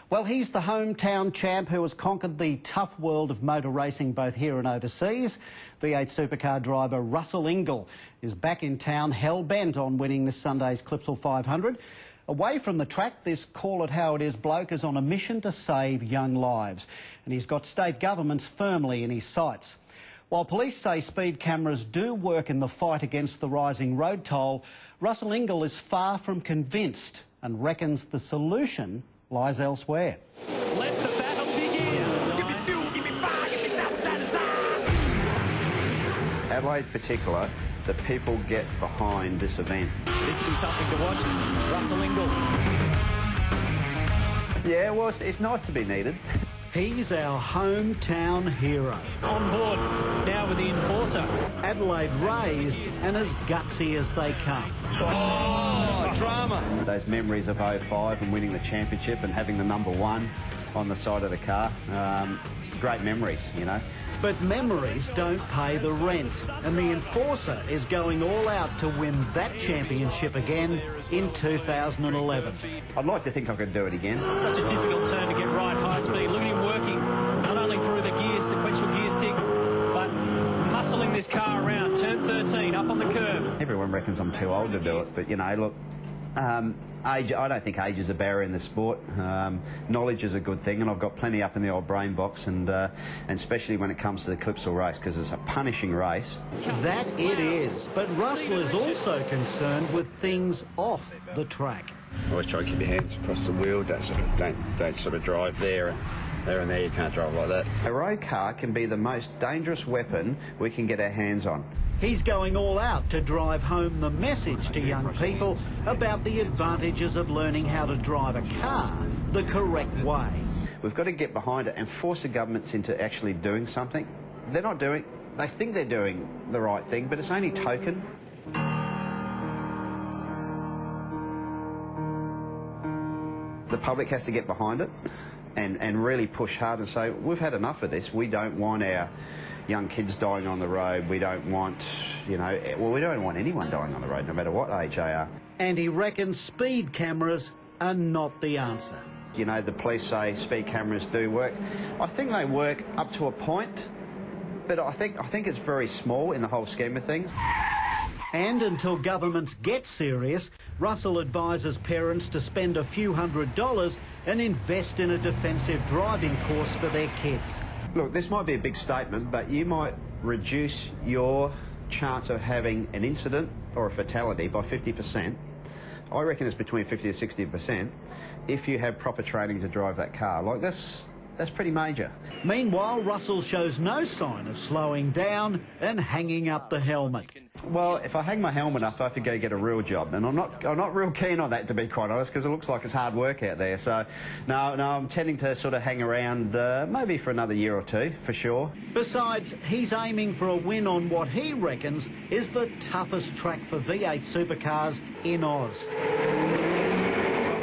Well, he's the hometown champ who has conquered the tough world of motor racing both here and overseas. V8 supercar driver Russell Ingall is back in town, hell-bent on winning this Sunday's Clipsal 500. Away from the track, this call it how it is bloke is on a mission to save young lives. And he's got state governments firmly in his sights. While police say speed cameras do work in the fight against the rising road toll, Russell Ingall is far from convinced and reckons the solution lies elsewhere. Let the battle begin. Give me fuel, give me fire, give me that side. Adelaide in particular, the people get behind this event. This will be something to watch. Russell Ingall. Yeah, well, it's nice to be needed. He's our hometown hero. On board now with the enforcer. Adelaide raised and as gutsy as they come. Oh, drama. Those memories of 05 and winning the championship and having the #1 on the side of the car, great memories, you know. But memories don't pay the rent, and the enforcer is going all out to win that championship again in 2011. I'd like to think I could do it again. Such a difficult turn to get right, high speed. Look at him working, not only through the gear, sequential gear stick, but muscling this car around. Turn 13, up on the curb. Everyone reckons I'm too old to do it, but, you know, look, age, I don't think age is a barrier in the sport. Knowledge is a good thing, and I've got plenty up in the old brain box, and especially when it comes to the Clipsal race, because it's a punishing race. That it is, but Russell is also concerned with things off the track. Always try to keep your hands across the wheel. Don't sort of drive there and there. You can't drive like that. A road car can be the most dangerous weapon we can get our hands on. He's going all out to drive home the message to young people about the advantages of learning how to drive a car the correct way. We've got to get behind it and force the governments into actually doing something. They're not doing. They think they're doing the right thing, but it's only token. The public has to get behind it and really push hard and say, we've had enough of this. We don't want our young kids dying on the road. We don't want, you know, well, we don't want anyone dying on the road, no matter what age they are. And he reckons speed cameras are not the answer. You know, the police say speed cameras do work. I think they work up to a point, but I think it's very small in the whole scheme of things. And until governments get serious, Russell advises parents to spend a few $100s and invest in a defensive driving course for their kids. Look, this might be a big statement, but you might reduce your chance of having an incident or a fatality by 50%. I reckon it's between 50 to 60% if you have proper training to drive that car. Like, that's pretty major. Meanwhile, Russell shows no sign of slowing down and hanging up the helmet. Well, if I hang my helmet up, I have to go get a real job, and I'm not real keen on that, to be quite honest, because it looks like it's hard work out there. So, no, I'm tending to sort of hang around maybe for another year or two, for sure. Besides, he's aiming for a win on what he reckons is the toughest track for V8 supercars in Oz.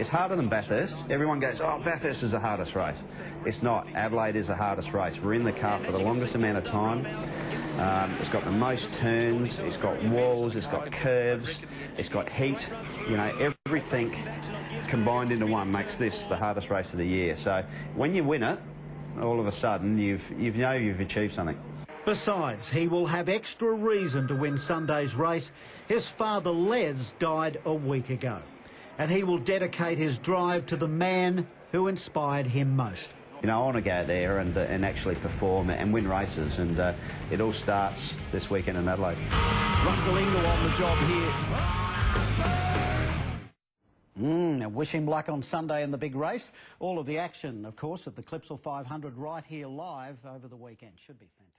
It's harder than Bathurst. Everyone goes, oh, Bathurst is the hardest race. It's not. Adelaide is the hardest race. We're in the car for the longest amount of time. It's got the most turns, it's got walls, it's got curves, it's got heat. You know, everything combined into one makes this the hardest race of the year. So when you win it, all of a sudden you've achieved something. Besides, he will have extra reason to win Sunday's race. His father Les died a week ago, and he will dedicate his drive to the man who inspired him most. You know, I want to go there and actually perform and win races, and it all starts this weekend in Adelaide. Russell Ingall on the job here. Wish him luck on Sunday in the big race. All of the action, of course, of the Clipsal 500 right here live over the weekend. Should be fantastic.